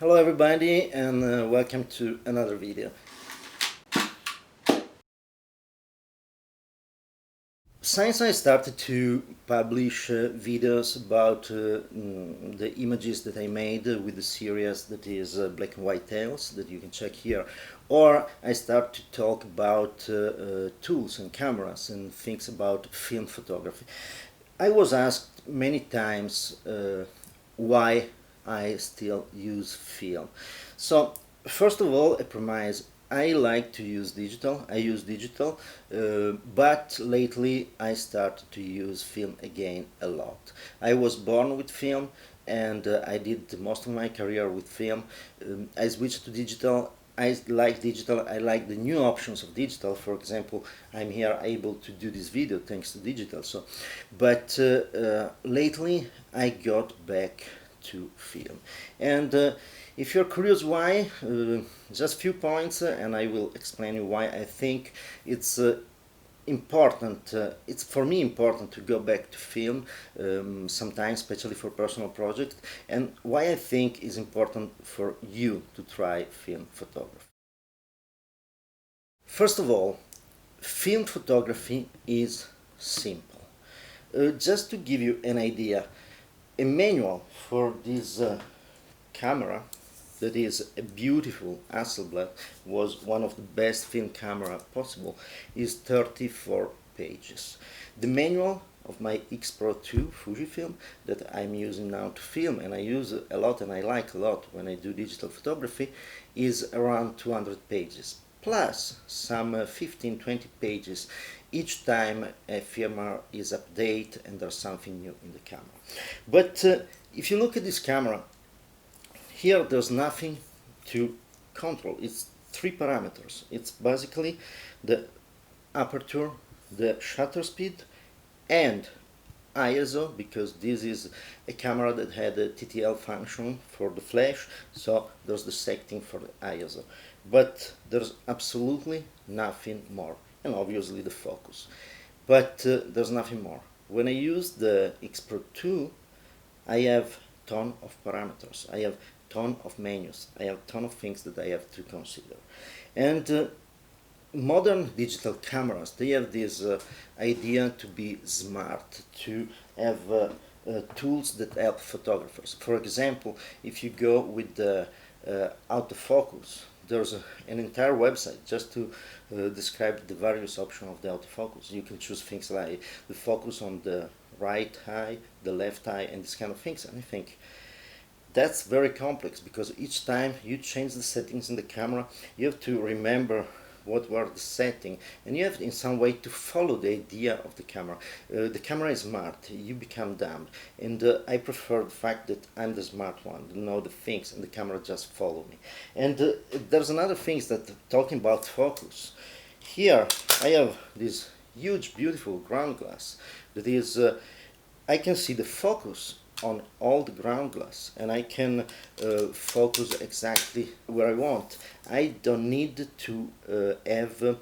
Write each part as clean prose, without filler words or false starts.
Hello everybody and welcome to another video. Since I started to publish videos about the images that I made with the series that is Black and White Tales that you can check here, or I start to talk about tools and cameras and things about film photography, I was asked many times why I still use film. So first of all, a premise: I like to use digital. I use digital, but lately I started to use film again a lot. I was born with film, and I did most of my career with film. I switched to digital. I like digital. I like the new options of digital. For example, I'm here able to do this video thanks to digital. But lately I got back to film, and if you're curious why, just a few points, and I will explain you why I think it's important. It's for me important to go back to film sometimes, especially for personal projects, and why I think is important for you to try film photography. First of all, film photography is simple. Just to give you an idea, a manual for this camera, that is a beautiful Hasselblad, was one of the best film camera possible, is 34 pages. The manual of my X Pro 2 Fujifilm that I'm using now to film, and I use a lot and I like a lot when I do digital photography, is around 200 pages, plus some 15-20 pages each time a firmware is updated and there's something new in the camera. But if you look at this camera, here there's nothing to control. It's three parameters. It's basically the aperture, the shutter speed, and ISO, because this is a camera that had a TTL function for the flash, so there's the setting for the ISO. But there's absolutely nothing more, and obviously the focus. But there's nothing more. When I use the X Pro 2, I have ton of parameters. I have ton of menus. I have ton of things that I have to consider. And modern digital cameras, they have this idea to be smart, to have tools that help photographers. For example, if you go with the autofocus, there's an entire website just to describe the various options of the autofocus. You can choose things like the focus on the right eye, the left eye, and these kind of things. And I think that's very complex, because each time you change the settings in the camera, you have to remember what were the settings, and you have in some way to follow the idea of the camera. The camera is smart, you become dumb, and I prefer the fact that I'm the smart one, to know the things, and the camera just follow me. And there's another thing that, talking about focus, here I have this huge beautiful ground glass that is, I can see the focus on all the ground glass, and I can focus exactly where I want. I don't need to have a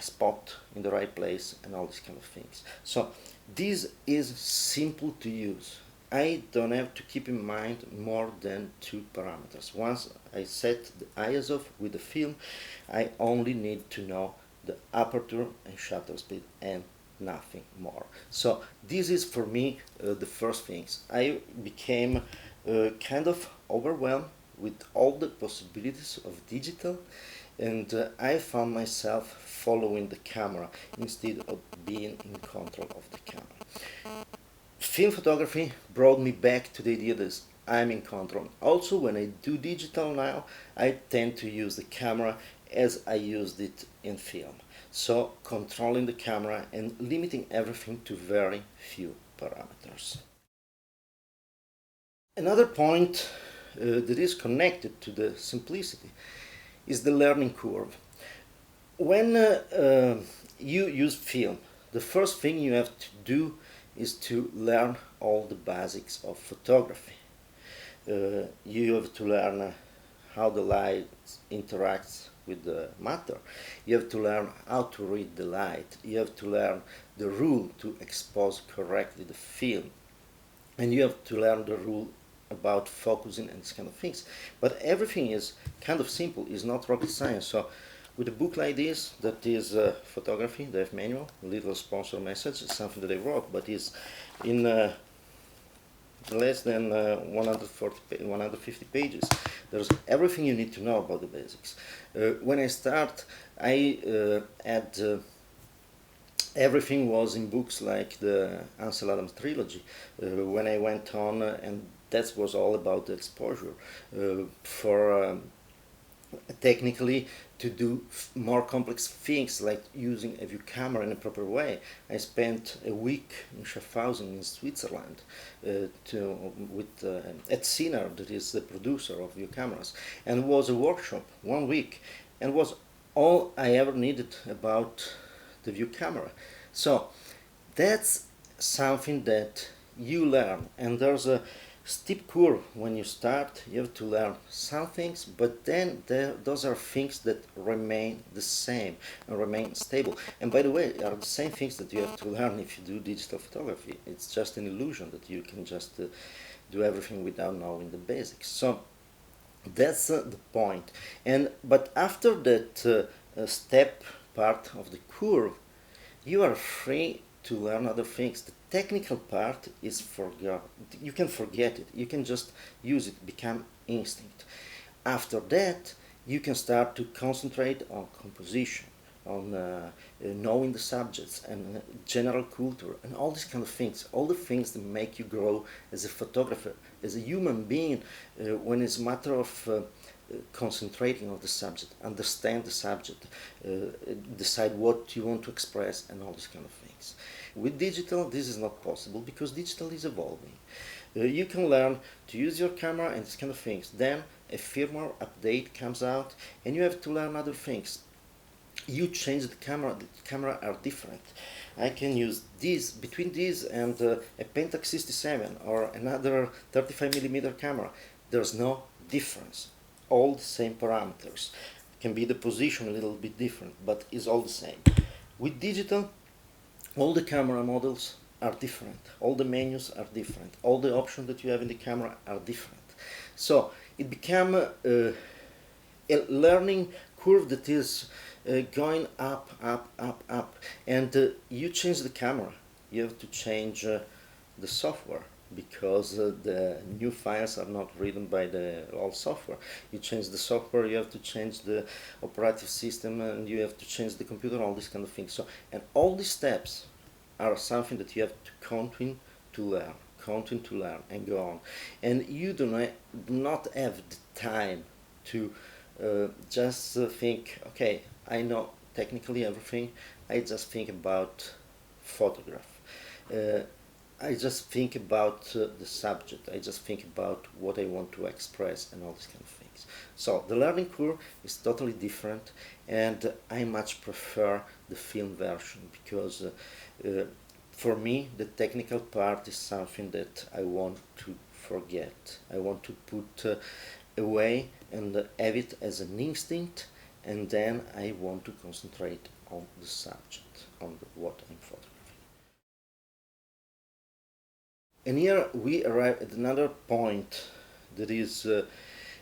spot in the right place and all these kind of things. So this is simple to use. I don't have to keep in mind more than two parameters. Once I set the ISO with the film, I only need to know the aperture and shutter speed and nothing more. So this is for me the first things. I became kind of overwhelmed with all the possibilities of digital, and I found myself following the camera instead of being in control of the camera. Film photography brought me back to the idea that I'm in control. Also, when I do digital now, I tend to use the camera as I used it in film. So controlling the camera and limiting everything to very few parameters. Another point that is connected to the simplicity is the learning curve. When you use film, the first thing you have to do is to learn all the basics of photography. You have to learn how the light interacts with the matter. You have to learn how to read the light. You have to learn the rule to expose correctly the film. And you have to learn the rule about focusing and these kind of things. But everything is kind of simple, it's not rocket science. So with a book like this, that is Photography, the F manual, little sponsor message, it's something that I wrote, but is in less than 150 pages. There's everything you need to know about the basics. When I start, I had everything was in books like the Ansel Adams trilogy. When I went on, and that was all about the exposure for technically to do more complex things like using a view camera in a proper way. I spent a week in Schaffhausen in Switzerland with Ed Sinner, that is the producer of view cameras, and it was a workshop, 1 week, and was all I ever needed about the view camera. So that's something that you learn, and there's a steep curve when you start. You have to learn some things, but then those are things that remain the same and remain stable. And by the way, are the same things that you have to learn if you do digital photography. It's just an illusion that you can just do everything without knowing the basics. So that's the point. But after that step part of the curve, you are free to learn other things. The technical part is forgot. You can forget it. You can just use it, become instinct. After that, you can start to concentrate on composition, on knowing the subjects and general culture and all these kind of things. All the things that make you grow as a photographer, as a human being, when it's a matter of concentrating on the subject, understand the subject, decide what you want to express, and all these kind of things. With digital, this is not possible because digital is evolving. You can learn to use your camera and these kind of things. Then a firmware update comes out, and you have to learn other things. You change the camera are different. I can use this, between this and a Pentax 67 or another 35mm camera. There's no difference. All the same parameters. Can be the position a little bit different, but it's all the same. With digital, all the camera models are different. All the menus are different. All the options that you have in the camera are different. So it became a learning curve that is going up, up, up, up. And you change the camera. You have to change the software, because the new files are not written by the old software. You change the software, you have to change the operative system, and you have to change the computer, all these kind of things. So, and all these steps are something that you have to continue to learn and go on. And you do not have the time to just think, okay, I know technically everything, I just think about photograph. I just think about the subject. I just think about what I want to express and all these kind of things. So the learning curve is totally different, and I much prefer the film version because for me the technical part is something that I want to forget. I want to put away and have it as an instinct, and then I want to concentrate on the subject, on what I'm photographing. And here we arrive at another point that is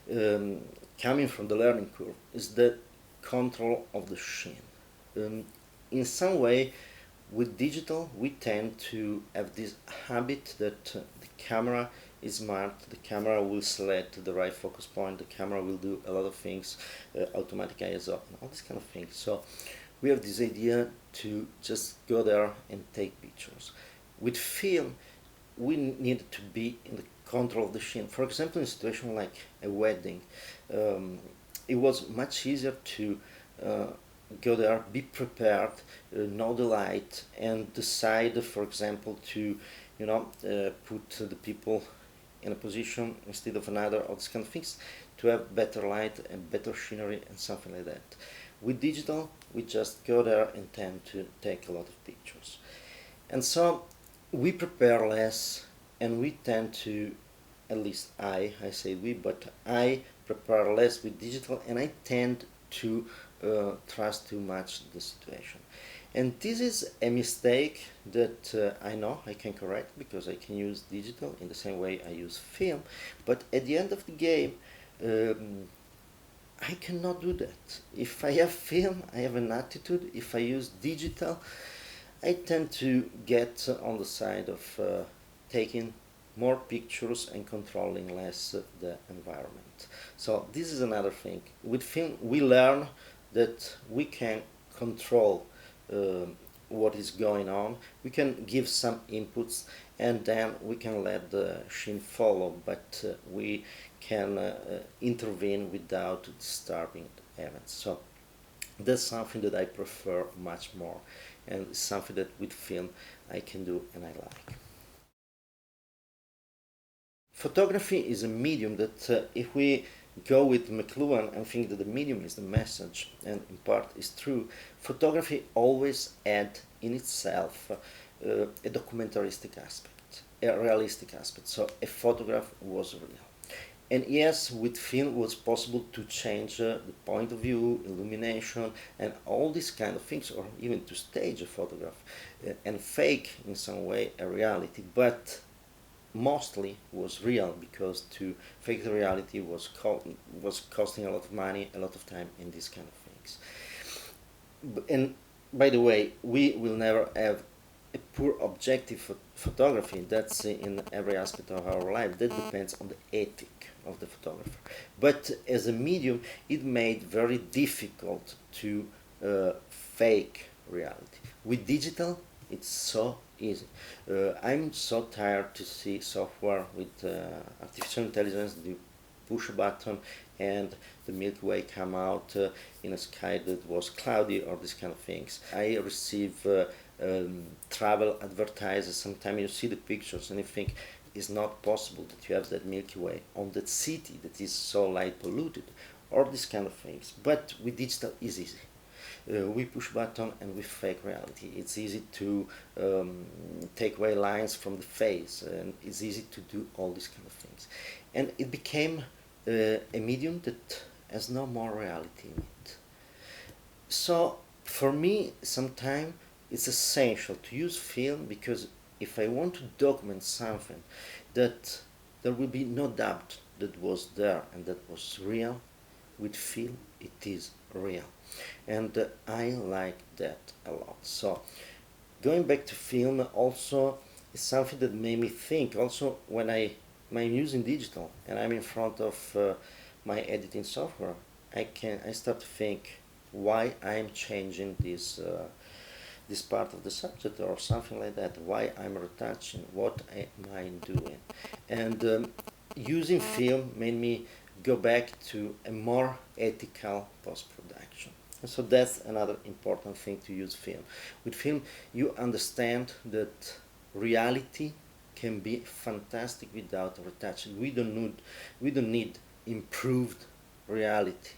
coming from the learning curve, is the control of the sheen. In some way, with digital, we tend to have this habit that the camera is smart, the camera will select the right focus point, the camera will do a lot of things, automatic ISO, and all these kind of things. So we have this idea to just go there and take pictures. With film, we need to be in the control of the sheen. For example, in a situation like a wedding, it was much easier to go there, be prepared, know the light, and decide, for example, to put the people in a position instead of another, all these kind of things, to have better light and better scenery and something like that. With digital, we just go there and tend to take a lot of pictures. And so we prepare less, and we tend to, at least I say we, but I prepare less with digital, and I tend to trust too much the situation. And this is a mistake that I know I can correct because I can use digital in the same way I use film. But at the end of the game, um, I cannot do that. If I have film, I have an attitude. If I use digital, I tend to get on the side of taking more pictures and controlling less the environment. So this is another thing. With film, we learn that we can control what is going on. We can give some inputs and then we can let the machine follow, but we can intervene without disturbing the events. So that's something that I prefer much more, and something that with film I can do and I like. Photography is a medium that if we go with McLuhan and think that the medium is the message, and in part is true, photography always had in itself a documentaristic aspect, a realistic aspect. So a photograph was real. And yes, with film it was possible to change the point of view, illumination, and all these kind of things, or even to stage a photograph and fake in some way a reality. But mostly was real because to fake the reality was costing a lot of money, a lot of time, and these kind of things. And by the way, we will never have a poor objective photography. That's in every aspect of our life. That depends on the ethic of the photographer. But as a medium, it made very difficult to fake reality. With digital, it's so easy. I'm so tired to see software with artificial intelligence. You push a button and the Milky Way come out in a sky that was cloudy or these kind of things. I receive travel advertisers. Sometimes you see the pictures and you think it's not possible that you have that Milky Way on that city that is so light polluted, or these kind of things. But with digital, it's easy. We push button and we fake reality. It's easy to take away lines from the face, and it's easy to do all these kind of things. And it became a medium that has no more reality in it. So for me, sometimes it's essential to use film because if I want to document something that there will be no doubt that was there and that was real, with film it is real. And I like that a lot. So going back to film also is something that made me think also when I'm using digital and I'm in front of my editing software, I start to think why I'm changing this part of the subject or something like that, why I'm retouching, what am I doing. And using film made me go back to a more ethical post-production. And so that's another important thing to use film. With film, you understand that reality can be fantastic without retouching. We don't need improved reality.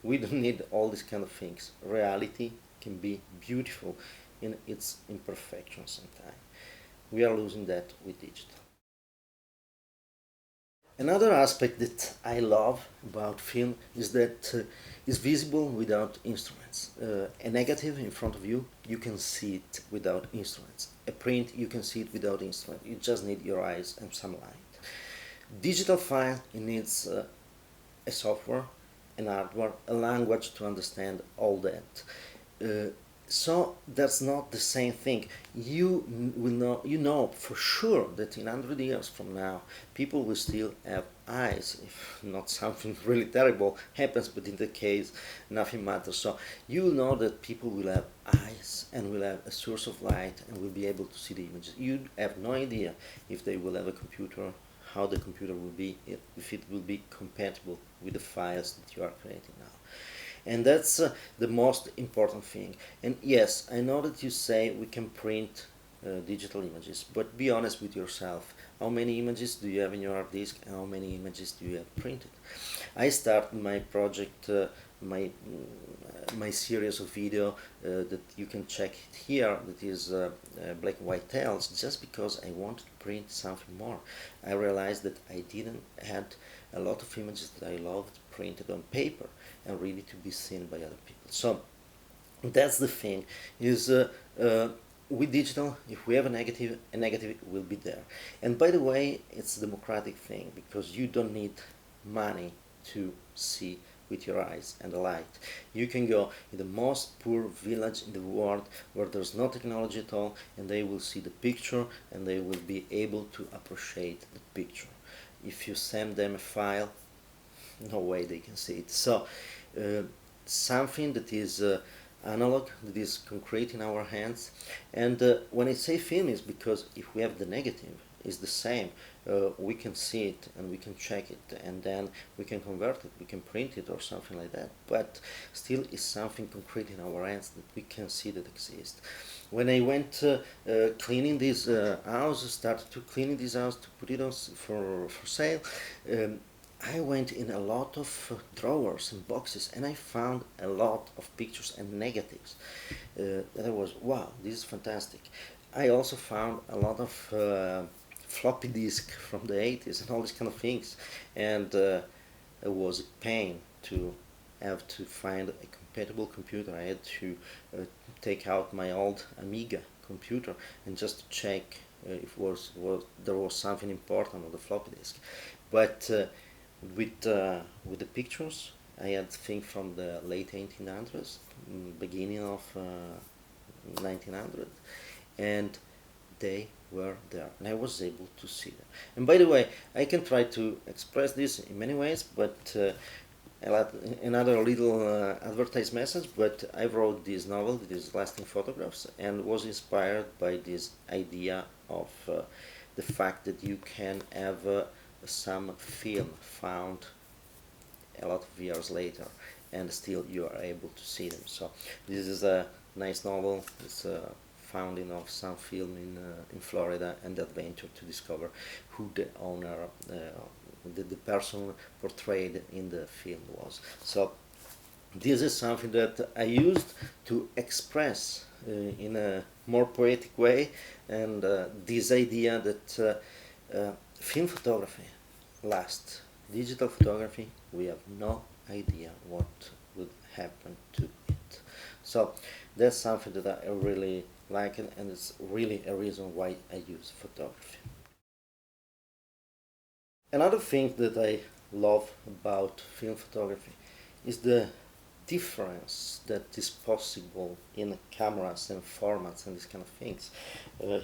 We don't need all these kind of things. Reality can be beautiful in its imperfection sometimes. We are losing that with digital. Another aspect that I love about film is that it's visible without instruments. A negative in front of you, you can see it without instruments. A print, you can see it without instruments. You just need your eyes and some light. Digital file, it needs a software, an hardware, a language to understand all that. So that's not the same thing. You know for sure that in 100 years from now, people will still have eyes, if not something really terrible happens, but in the case, nothing matters. So you know that people will have eyes and will have a source of light and will be able to see the images. You have no idea if they will have a computer, how the computer will be, if it will be compatible with the files that you are creating now. And that's the most important thing. And yes, I know that you say we can print digital images, but be honest with yourself. How many images do you have in your hard disk and how many images do you have printed? I started my project, my series of video that you can check it here, that is Black and White Tales, just because I wanted to print something more. I realized that I didn't had a lot of images that I loved printed on paper and ready to be seen by other people. So That's the thing, is with digital, if we have a negative will be there. And by the way, it's a democratic thing, because you don't need money to see with your eyes and the light. You can go in the most poor village in the world where there's no technology at all, and they will see the picture and they will be able to appreciate the picture. If you send them a file, no way they can see it. So uh, something that is analog, that is concrete in our hands. And when I say film, is because if we have the negative, is the same. We can see it and we can check it, and then we can convert it, we can print it or something like that. But still, is something concrete in our hands that we can see that exists. When I went cleaning this house, started to cleaning this house to put it on for sale. I went in a lot of drawers and boxes, and I found a lot of pictures and negatives. That I was, wow, this is fantastic. I also found a lot of floppy disk from the 80s and all these kind of things, and it was a pain to have to find a compatible computer. I had to take out my old Amiga computer and just check if there was something important on the floppy disk. But with the pictures, I had things from the late 1800s, beginning of 1900, and they were there, and I was able to see them. And by the way, I can try to express this in many ways, but another little advertised message, but I wrote this novel, this Lasting Photographs, and was inspired by this idea of the fact that you can have some film found a lot of years later, and still you are able to see them. So this is a nice novel. It's a founding of some film in Florida, and the adventure to discover who the owner, the person portrayed in the film was. So this is something that I used to express in a more poetic way, and this idea that film photography lasts. Digital photography, we have no idea what would happen to it. So that's something that I really like, and it's really a reason why I use photography. Another thing that I love about film photography is the difference that is possible in cameras and formats and these kind of things.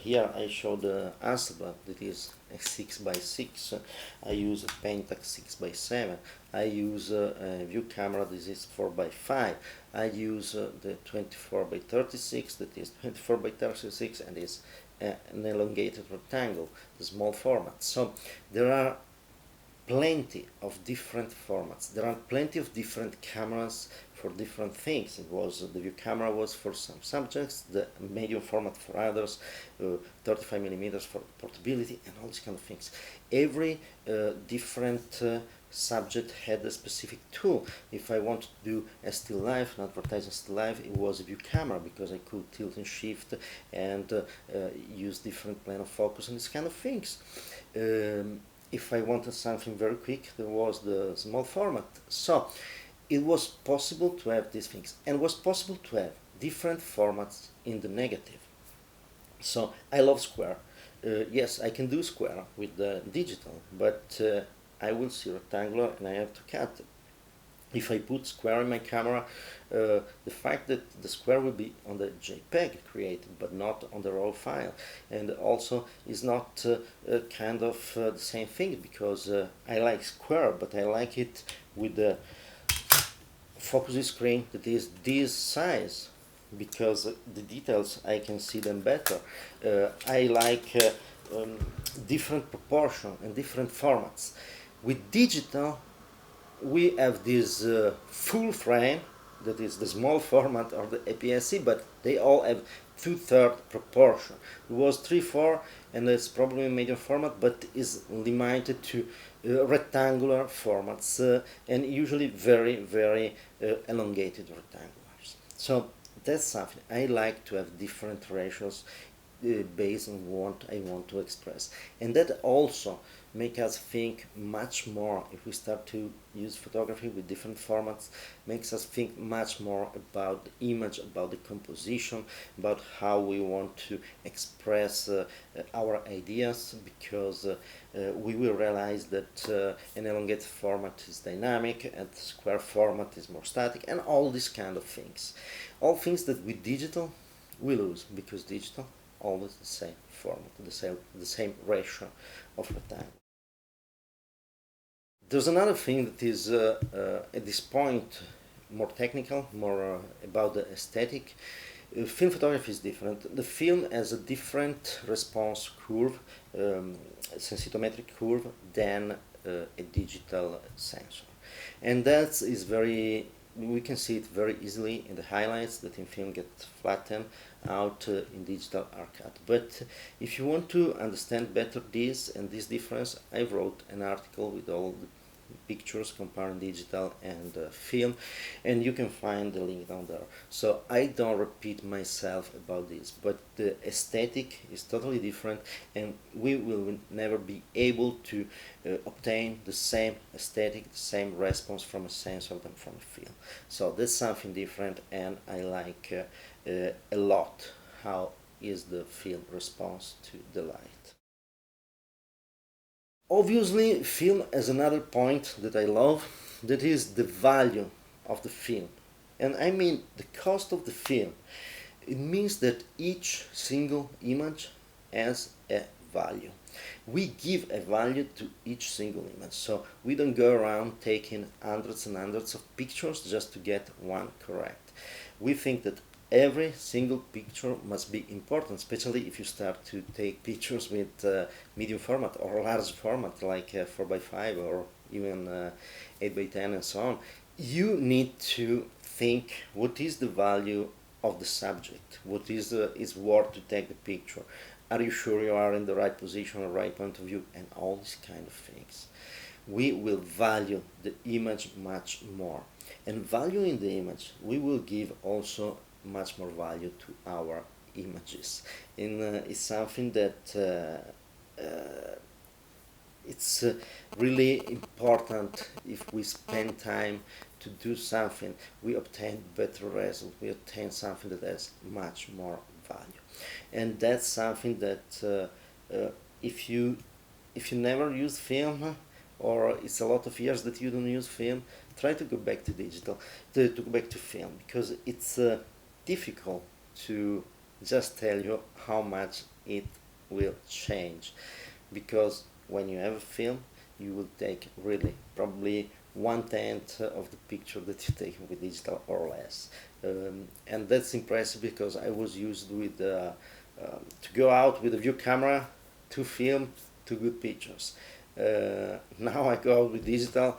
Here I show the Analogue, that is a 6x6. I use a Pentax 6x7. I use a view camera, this is 4x5. I use the 24x36, that is 24x36, and is an elongated rectangle, the small format. So there are plenty of different formats. There are plenty of different cameras for different things. It was the view camera was for some subjects, the medium format for others, 35 millimeters for portability, and all these kind of things. Every different subject had a specific tool. If I wanted to do a still life, an advertising still life, it was a view camera, because I could tilt and shift and use different plane of focus and these kind of things. If I wanted something very quick, there was the small format. So it was possible to have these things, and was possible to have different formats in the negative. So I love square. Yes, I can do square with the digital, but I will see rectangular and I have to cut it. If I put square in my camera, the fact that the square will be on the JPEG created, but not on the raw file, and also is not kind of the same thing, because I like square, but I like it with the focus screen that is this size, because the details I can see them better. I like different proportion and different formats. With digital, we have this full frame, that is the small format or the APS-C, but they all have 2/3 proportion. It was 3/4, and it's probably a medium format, but is limited to rectangular formats, and usually very, very elongated rectangulars. So that's something I like, to have different ratios based on what I want to express, and that also make us think much more. If we start to use photography with different formats, makes us think much more about the image, about the composition, about how we want to express our ideas, because we will realize that an elongated format is dynamic and square format is more static, and all these kind of things. All things that with digital we lose, because digital always the same format, the same ratio of the time. There's another thing that is at this point more technical, more about the aesthetic. Film photography is different. The film has a different response curve, sensitometric curve, than a digital sensor, and that is very, we can see it very easily in the highlights that in film get flattened out in digital are cut. But if you want to understand better this and this difference, I wrote an article with all the pictures comparing digital and film, and you can find the link down there. So I don't repeat myself about this, but the aesthetic is totally different, and we will never be able to obtain the same aesthetic, the same response from a sensor than from a film. So that's something different, and I like a lot how is the film response to the light. Obviously, film has another point that I love, that is the value of the film. And I mean the cost of the film. It means that each single image has a value. We give a value to each single image, so we don't go around taking hundreds and hundreds of pictures just to get one correct. We think that every single picture must be important, especially if you start to take pictures with medium format or large format like 4x5 or even 8x10 and so on. You need to think what is the value of the subject, what is worth to take the picture, are you sure you are in the right position or right point of view, and all these kind of things. We will value the image much more, and valuing the image we will give also much more value to our images, and it's something that it's really important. If we spend time to do something, we obtain better result, we obtain something that has much more value, and that's something that if you never use film, or it's a lot of years that you don't use film, try to go back to digital, to go back to film, because it's difficult to just tell you how much it will change, because when you have a film you will take really probably 1/10 of the picture that you take with digital or less, and that's impressive, because I was used with to go out with a view camera to film 2 good pictures. Now I go out with digital,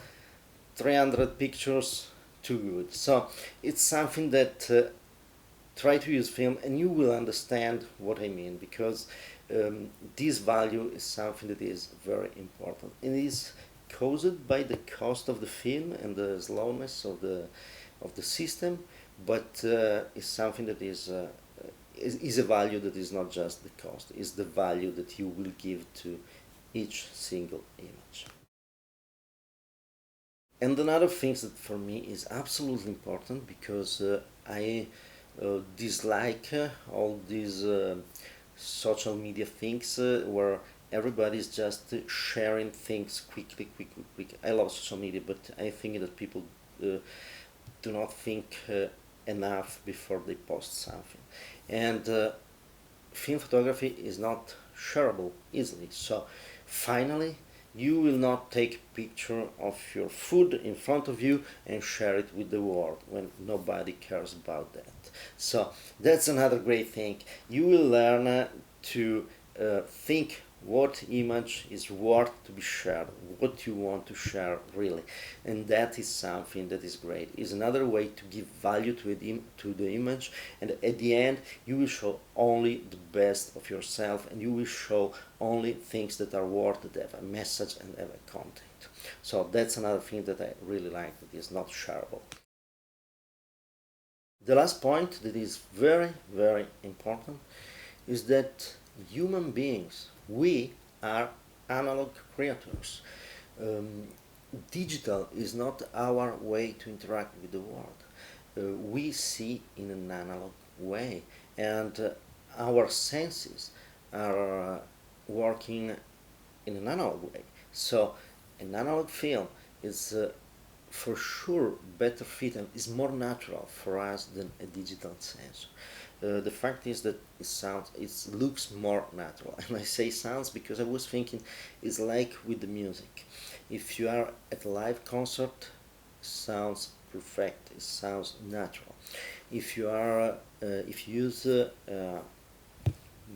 300 pictures, 2 good. So it's something that try to use film and you will understand what I mean, because this value is something that is very important. It is caused by the cost of the film and the slowness of the system, but it's something that is a value that is not just the cost, it's the value that you will give to each single image. And another thing that for me is absolutely important, because I dislike all these social media things where everybody is just sharing things quickly. I love social media, but I think that people do not think enough before they post something. And film photography is not shareable easily. So finally, you will not take a picture of your food in front of you and share it with the world when nobody cares about that. So that's another great thing. You will learn to think what image is worth to be shared, what you want to share really, and that is something that is great. It's another way to give value to the image, and at the end you will show only the best of yourself, and you will show only things that are worth, that have a message and have a content. So that's another thing that I really like, that is not shareable. The last point that is very, very important is that human beings, we are analog creators. Um, Digital is not our way to interact with the world. We see in an analog way, and our senses are working in an analog way. So, an analog film is for sure better fit and is more natural for us than a digital sensor. The fact is that it looks more natural, and I say sounds because I was thinking it's like with the music. If you are at a live concert, sounds perfect, it sounds natural. If you are if you use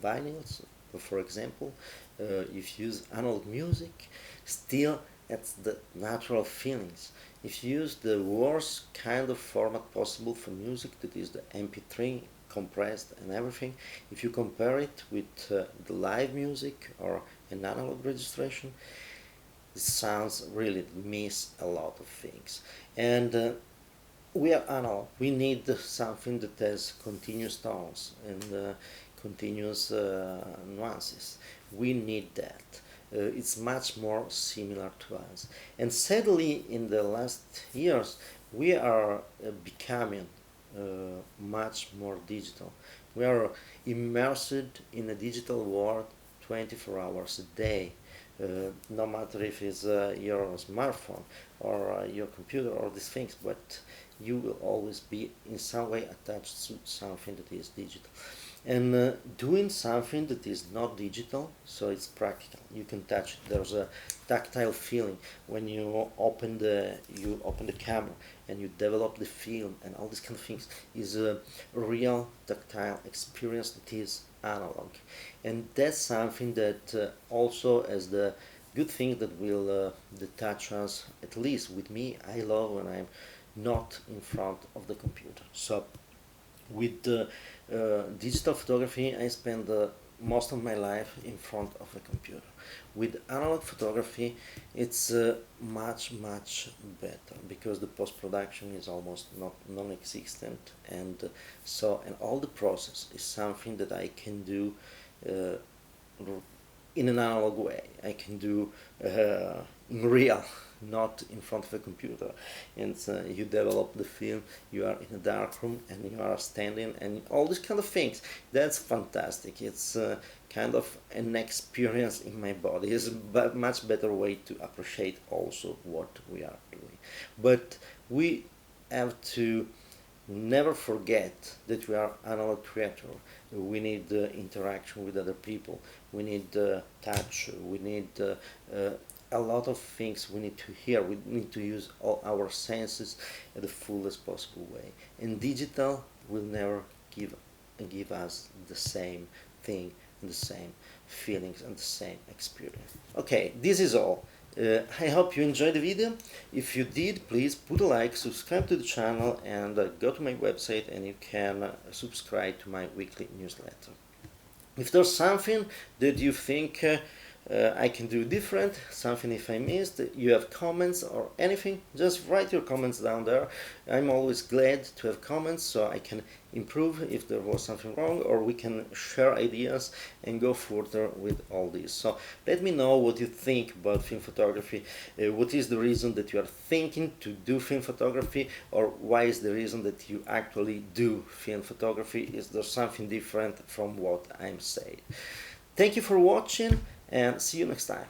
vinyls, for example, if you use analog music, still it's the natural feelings. If you use the worst kind of format possible for music, that is the MP3 compressed and everything, if you compare it with the live music or an analog registration, it sounds really miss a lot of things. And we are analog. We need something that has continuous tones and continuous nuances. We need that. It's much more similar to us. And sadly, in the last years, we are becoming much more digital. We are immersed in a digital world 24 hours a day. No matter if it's your smartphone or your computer or these things, but you will always be in some way attached to something that is digital. And doing something that is not digital, so it's practical. You can touch it. There's a tactile feeling when you open the camera and you develop the film and all these kind of things. Is a real tactile experience that is analog, and that's something that also as the good thing that will detach us. At least with me, I love when I'm not in front of the computer. So with digital photography, I spend most of my life in front of a computer. With analog photography, it's much better because the post-production is almost not non-existent, and and all the process is something that I can do in an analog way. I can do in real, not in front of a computer. And you develop the film, you are in a dark room and you are standing and all these kind of things. That's fantastic. It's kind of an experience in my body. It's a much better way to appreciate also what we are doing. But we have to never forget that we are analog creator. We need interaction with other people. We need touch. We need a lot of things we need to hear. We need to use all our senses in the fullest possible way. And digital will never give us the same thing and the same feelings and the same experience. Okay, this is all. I hope you enjoyed the video. If you did, please put a like, subscribe to the channel, and go to my website and you can subscribe to my weekly newsletter. If there's something that you think I can do different, something if I missed, you have comments or anything, just write your comments down there. I'm always glad to have comments so I can improve if there was something wrong, or we can share ideas and go further with all this. So let me know what you think about film photography. What is the reason that you are thinking to do film photography, or why is the reason that you actually do film photography? Is there something different from what I'm saying? Thank you for watching and see you next time.